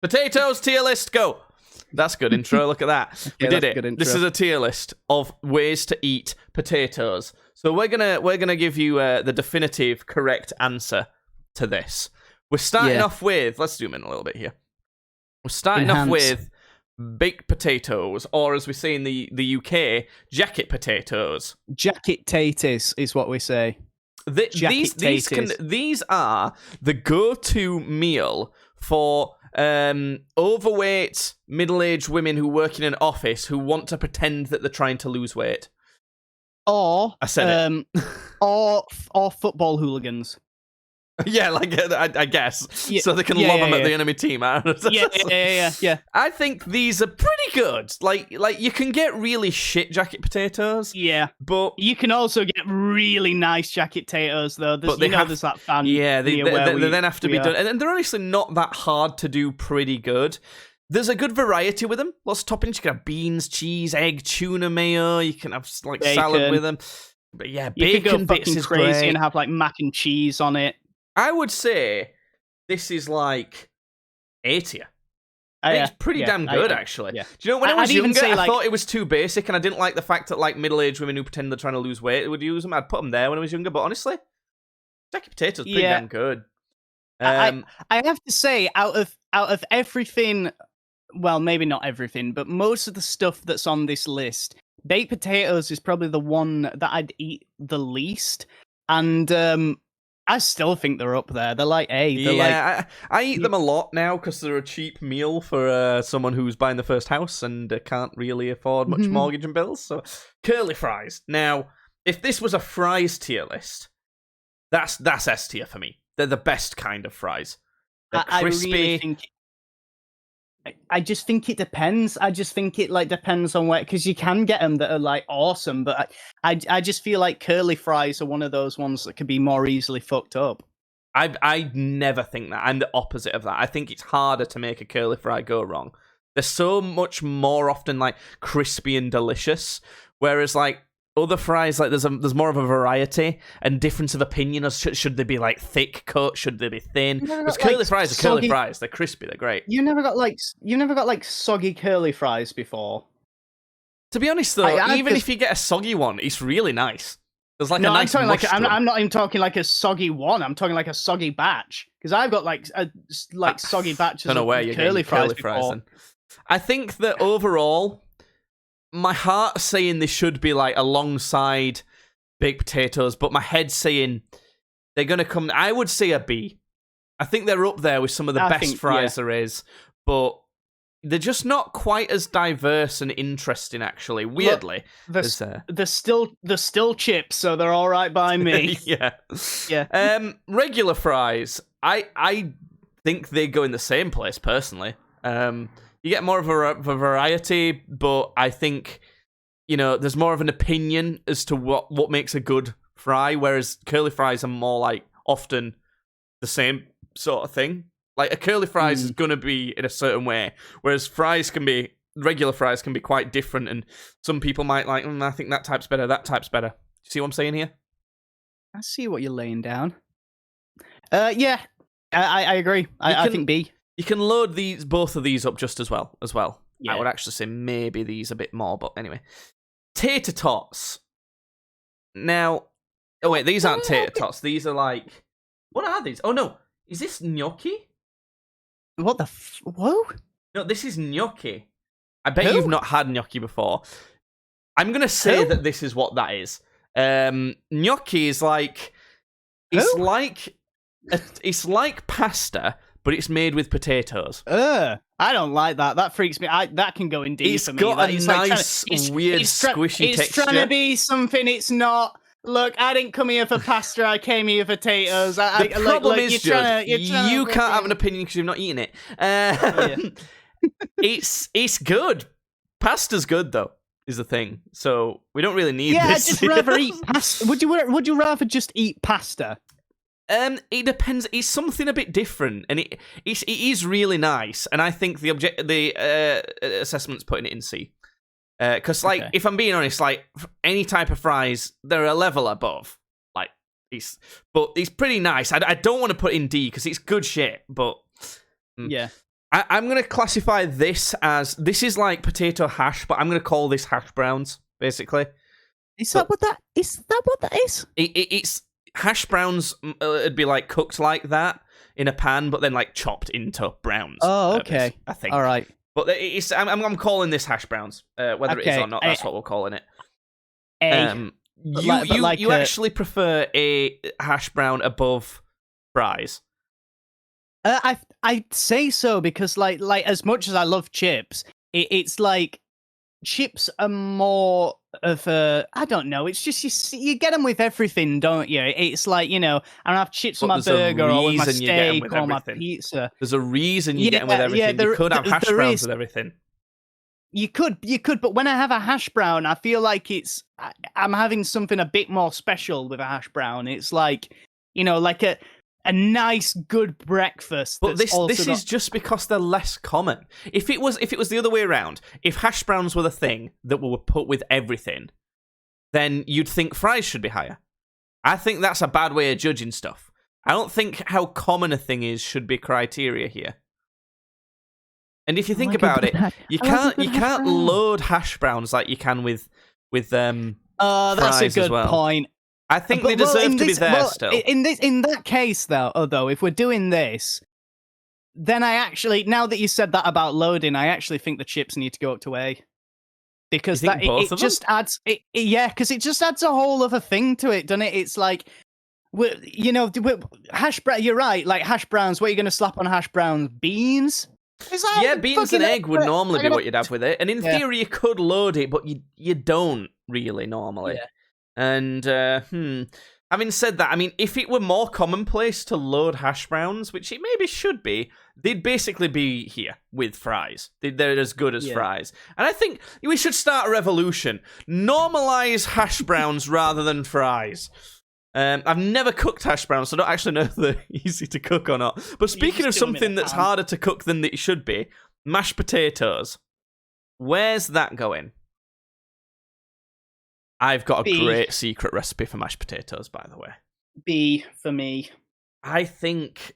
Potatoes tier list, go. That's good intro. Look at that. We did it. This is a tier list of ways to eat potatoes. So we're gonna give you the definitive correct answer to this. We're starting off with. Let's zoom in a little bit here. We're starting off with baked potatoes, or as we say in the UK, jacket potatoes. Jacket taters is what we say. These are the go-to meal for overweight, middle-aged women who work in an office who want to pretend that they're trying to lose weight. Or I said it. or football hooligans. Yeah, like I guess, so they can lob them at the enemy team. Yeah. I think these are pretty good. Like you can get really shit jacket potatoes. Yeah, but you can also get really nice jacket potatoes though. There's that fan. Yeah, they then have to be done, and they're honestly not that hard to do. Pretty good. There's a good variety with them. Lots of toppings. You can have beans, cheese, egg, tuna mayo. You can have like bacon. Salad with them. But yeah, you bacon could go bits fucking is crazy great. and have like mac and cheese on it. I would say this is like A tier. It's pretty damn good, actually. Yeah. Do you know, when I was younger, I thought it was too basic, and I didn't like the fact that like middle-aged women who pretend they're trying to lose weight would use them. I'd put them there when I was younger, but honestly, jacket potatoes pretty damn good. I have to say, out of everything, well, maybe not everything, but most of the stuff that's on this list, baked potatoes is probably the one that I'd eat the least, and I still think they're up there. They're like I eat them a lot now because they're a cheap meal for someone who's buying the first house and can't really afford much mortgage and bills. So curly fries. Now, if this was a fries tier list, that's S tier for me. They're the best kind of fries. They're crispy. I just think it depends. I just think it like depends on where, because you can get them that are like awesome, but I just feel like curly fries are one of those ones that could be more easily fucked up. I never think that. I'm the opposite of that. I think it's harder to make a curly fry go wrong. They're so much more often like crispy and delicious, whereas like other fries, like there's more of a variety and difference of opinion as should they be like thick cut, should they be thin? Because curly fries are curly fries. They're crispy. They're great. You never got like soggy curly fries before. To be honest, though, even if you get a soggy one, it's really nice. There's like a nice. I'm not even talking like a soggy one. I'm talking like a soggy batch because I've got like soggy batches of curly fries before. I think that overall, my heart's saying they should be like alongside baked potatoes, but my head's saying they're going to come. I would say a B. I think they're up there with some of the best fries there is, but they're just not quite as diverse and interesting, actually. Weirdly, they're still chips, so they're all right by me. Yeah. Regular fries, I think they go in the same place personally. You get more of a variety, but I think, there's more of an opinion as to what makes a good fry, whereas curly fries are more like often the same sort of thing. Like a curly fries is going to be in a certain way, whereas regular fries can be quite different, and some people might like, I think that type's better, that type's better. See what I'm saying here? I see what you're laying down. Yeah, I agree. I think B. You can load both of these up just as well. Yeah. I would actually say maybe these a bit more, but anyway. Tater tots. Now, these aren't tater tots. These are like, what are these? Oh no, is this gnocchi? What the whoa? No, this is gnocchi. I bet you've not had gnocchi before. I'm gonna say that this is what that is. Gnocchi is like, it's like pasta, but it's made with potatoes. I don't like that. That freaks me. That can go in deep for me. It's got a nice, weird, squishy texture. It's trying to be something it's not. Look, I didn't come here for pasta. I came here for potatoes. The problem is, Judd, you can't have an opinion because you've not eaten it. It's good. Pasta's good, though, is the thing. So we don't really need this. Yeah, I'd just rather eat pasta. Would you rather just eat pasta? It depends. It's something a bit different, and it is really nice. And I think the assessment's putting it in C, because if I'm being honest, like any type of fries, they're a level above. Like it's pretty nice. I don't want to put in D because it's good shit, but yeah, I'm going to classify this is like potato hash, but I'm going to call this hash browns, basically. Is that what that is? It's hash browns. It'd be like cooked like that in a pan, but then like chopped into browns. Oh, okay. I think. All right. But I'm calling this hash browns. Whether it is or not, that's what we're calling it. You actually prefer a hash brown above fries? I'd say so because like as much as I love chips, it's like chips are more of a, I don't know. It's just you get them with everything, don't you? It's like, I don't have chips on my burger or with my steak or my pizza. There's a reason you get them with everything. You could have hash browns with everything. You could, but when I have a hash brown, I feel like I'm having something a bit more special with a hash brown. It's like, like a nice, good breakfast. But this is just because they're less common. If it was the other way around, if hash browns were the thing that were put with everything, then you'd think fries should be higher. I think that's a bad way of judging stuff. I don't think how common a thing is should be criteria here. And if you think about it, you can't load hash browns like you can with fries that's a good point. I think they deserve to be there still. In that case, though, if we're doing this, then I actually, now that you said that about loading, I actually think the chips need to go up to A. Because it just adds, because it just adds a whole other thing to it, doesn't it? It's like, hash brown. You're right. Like hash browns, what are you going to slap on hash browns? Beans. Yeah, beans and egg would normally be what you'd have with it, and in theory you could load it, but you don't really normally. Yeah. And having said that, I mean, if it were more commonplace to load hash browns, which it maybe should be, they'd basically be here with fries. They're as good as fries. And I think we should start a revolution. Normalize hash browns rather than fries. I've never cooked hash browns, so I don't actually know if they're easy to cook or not. But speaking of something that's harder to cook than it should be, mashed potatoes. Where's that going? I've got a great secret recipe for mashed potatoes, by the way. B for me. I think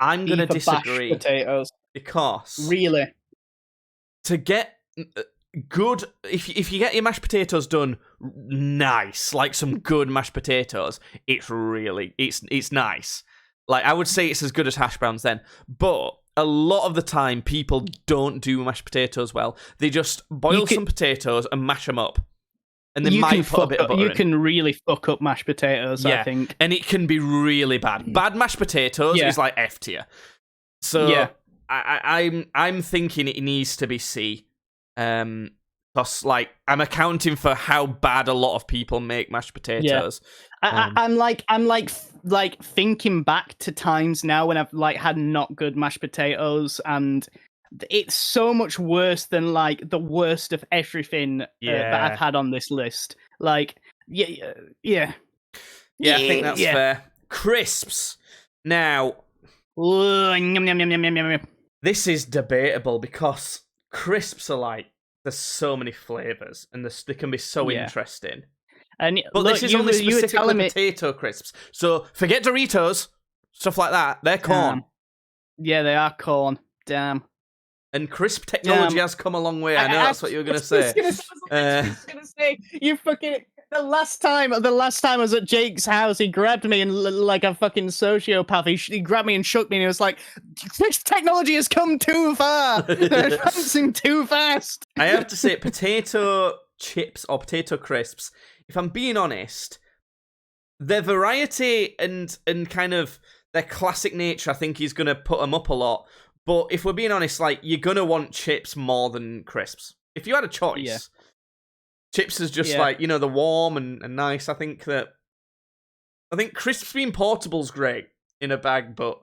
I'm going to disagree. Mashed potatoes. Because really, to get good, if you get your mashed potatoes done nice, like some good mashed potatoes, it's nice. Like, I would say it's as good as hash browns then. But a lot of the time, people don't do mashed potatoes well. They just boil some potatoes and mash them up. And they might put a bit of butter in. You can really fuck up mashed potatoes, I think. And it can be really bad. Bad mashed potatoes is like F tier. So I'm thinking it needs to be C. Because like I'm accounting for how bad a lot of people make mashed potatoes. I'm like thinking back to times now when I've like had not good mashed potatoes, and it's so much worse than like the worst of everything that I've had on this list. Like, I think that's fair. Crisps. Now, this is debatable because crisps are like, there's so many flavors and they can be so interesting. But this is only specifically potato crisps. So forget Doritos, stuff like that. They're corn. Yeah, they are corn. Damn. And crisp technology has come a long way. I know that's what you were going to say. I was going to say, you fucking... The last time I was at Jake's house, he grabbed me and like a fucking sociopath. He grabbed me and shook me and he was like, "This technology has come too far. They're advancing too fast." I have to say, potato chips or potato crisps, if I'm being honest, their variety and kind of their classic nature, I think, is going to put them up a lot. But if we're being honest, like, you're going to want chips more than crisps. If you had a choice, chips is just like, the warm and nice. I think crisps being portable is great in a bag, but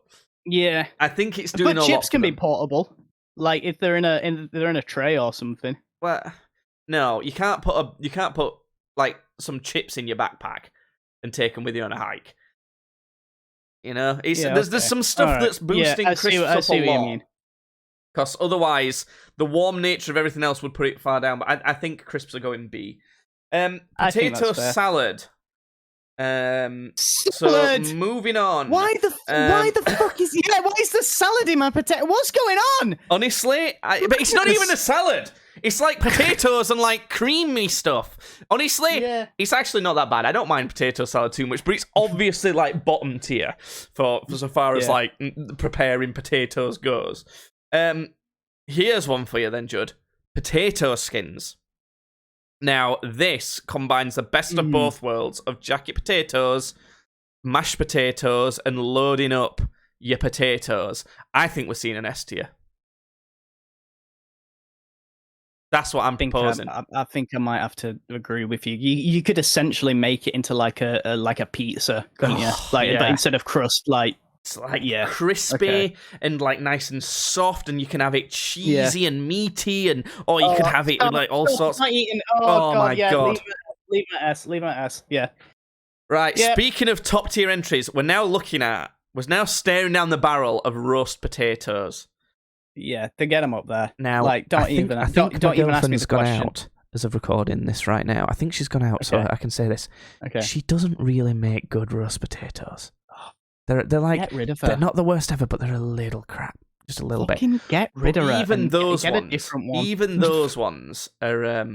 I think it's doing a lot. But chips can be portable, like if they're in a tray or something. Well, no, you can't put like some chips in your backpack and take them with you on a hike. There's some stuff that's boosting crisps up a lot. Because otherwise, the warm nature of everything else would put it far down. But I think crisps are going B. Potato salad. So moving on. Why the fuck is why is the salad in my potato? What's going on? Honestly, but it's not even a salad. It's like potatoes and like creamy stuff. Honestly, it's actually not that bad. I don't mind potato salad too much, but it's obviously like bottom tier for so far as like preparing potatoes goes. Here's one for you then, Judd. Potato skins. Now, this combines the best of both worlds of jacket potatoes, mashed potatoes, and loading up your potatoes. I think we're seeing an S tier. That's what I'm proposing. I think I might have to agree with you. You could essentially make it into like a pizza, couldn't you? Like, but instead of crust, like it's like crispy and like nice and soft, and you can have it cheesy and meaty, and you could have it with like all sorts. Oh my god! Leave my ass. Yeah. Right. Yep. Speaking of top tier entries, we're now staring down the barrel of roast potatoes. Yeah, to get them up there. Now, like, don't even ask me the question. Out as of recording this right now. I think she's gone out, so I can say this. Okay. She doesn't really make good roast potatoes. They're like, get rid of her. They're not the worst ever, but they're a little crap, just a little bit. Get rid of her. Even those get ones, a different one. Even those ones are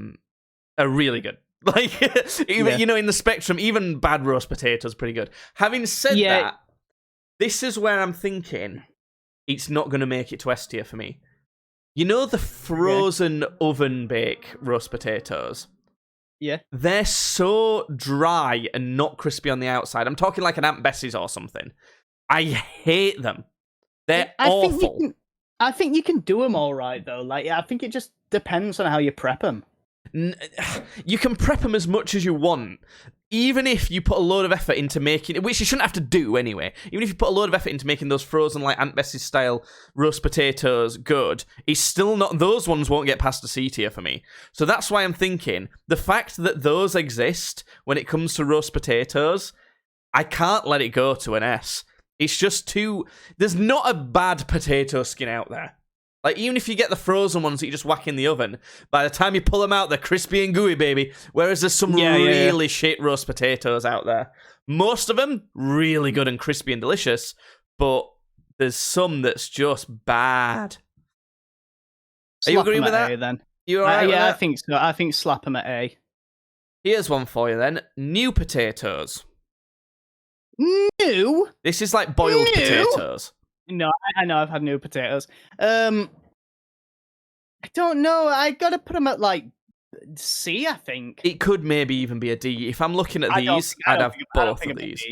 really good. Like even in the spectrum, even bad roast potatoes are pretty good. Having said that, this is where I'm thinking it's not going to make it to S tier for me. You know the frozen oven bake roast potatoes? Yeah. They're so dry and not crispy on the outside. I'm talking like an Aunt Bessie's or something. I hate them. They're awful. I think you can do them all right, though. Like, I think it just depends on how you prep them. You can prep them as much as you want. Even if you put a load of effort into making it, which you shouldn't have to do anyway, even if you put a load of effort into making those frozen, like Aunt Bessie's style roast potatoes good, it's still not, those ones won't get past a C tier for me. So that's why I'm thinking, the fact that those exist when it comes to roast potatoes, I can't let it go to an S. It's just there's not a bad potato skin out there. Like, even if you get the frozen ones that you just whack in the oven, by the time you pull them out, they're crispy and gooey, baby. Whereas there's some really shit roast potatoes out there. Most of them, really good and crispy and delicious, but there's some that's just bad. Are you agreeing with that? A, then. You all right with that? I think so. I think slap them at A. Here's one for you, then. New potatoes. New? This is like boiled potatoes. No, I know I've had new potatoes. I don't know. I gotta put them at like C, I think. It could maybe even be a D. If I'm looking at these, I'd have both of these.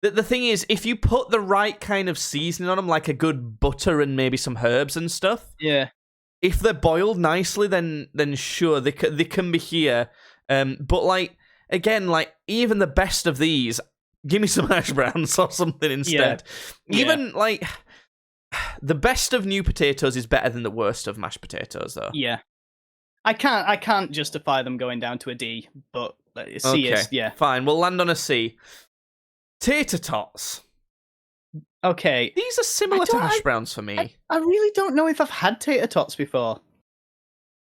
The thing is, if you put the right kind of seasoning on them, like a good butter and maybe some herbs and stuff, if they're boiled nicely, then sure, they can be here. But like, again, like even the best of these, give me some hash browns or something instead. Even like the best of new potatoes is better than the worst of mashed potatoes, though. Yeah, I can't justify them going down to a D, but C is fine. We'll land on a C. Tater tots. Okay, these are similar to hash browns for me. I really don't know if I've had tater tots before.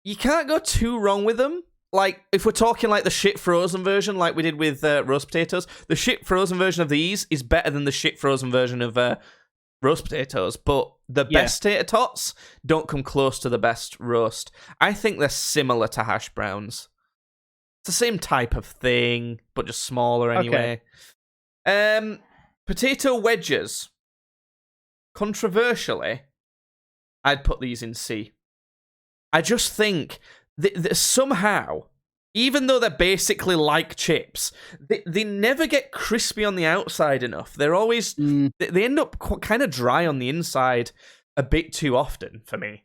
You can't go too wrong with them. Like, if we're talking like the shit frozen version, like we did with roast potatoes, the shit frozen version of these is better than the shit frozen version of roast potatoes. But the best tater tots don't come close to the best roast. I think they're similar to hash browns. It's the same type of thing, but just smaller anyway. Potato wedges. Controversially, I'd put these in C. I just think somehow, even though they're basically like chips, they never get crispy on the outside enough. They're always they end up kind of dry on the inside a bit too often for me.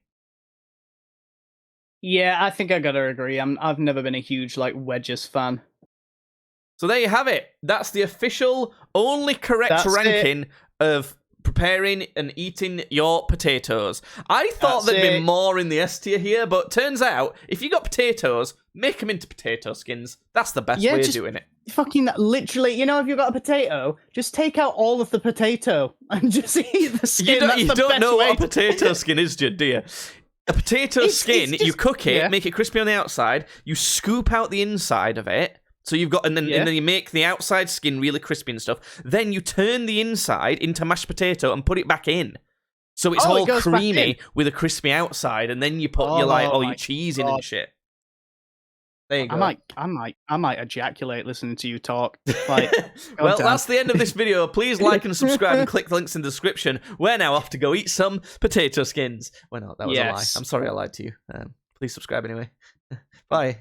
Yeah, I think I gotta agree. I've never been a huge like wedges fan. So there you have it. That's the official only correct ranking of preparing and eating your potatoes. I thought there'd be more in the S tier here, but turns out, if you got potatoes, make them into potato skins. That's the best way of doing it. Fucking literally, if you've got a potato, just take out all of the potato and just eat the skin. You don't know what a potato skin is, Judd, do you? A potato skin, you cook it, make it crispy on the outside, you scoop out the inside of it, So you've got, and then you make the outside skin really crispy and stuff. Then you turn the inside into mashed potato and put it back in. So it's all creamy with a crispy outside, and then you put your cheese in and shit. There you go. I might ejaculate listening to you talk. Like, well, that's the end of this video. Please like and subscribe and click the links in the description. We're now off to go eat some potato skins. Well, no, that was a lie. I'm sorry I lied to you. Please subscribe anyway. Bye.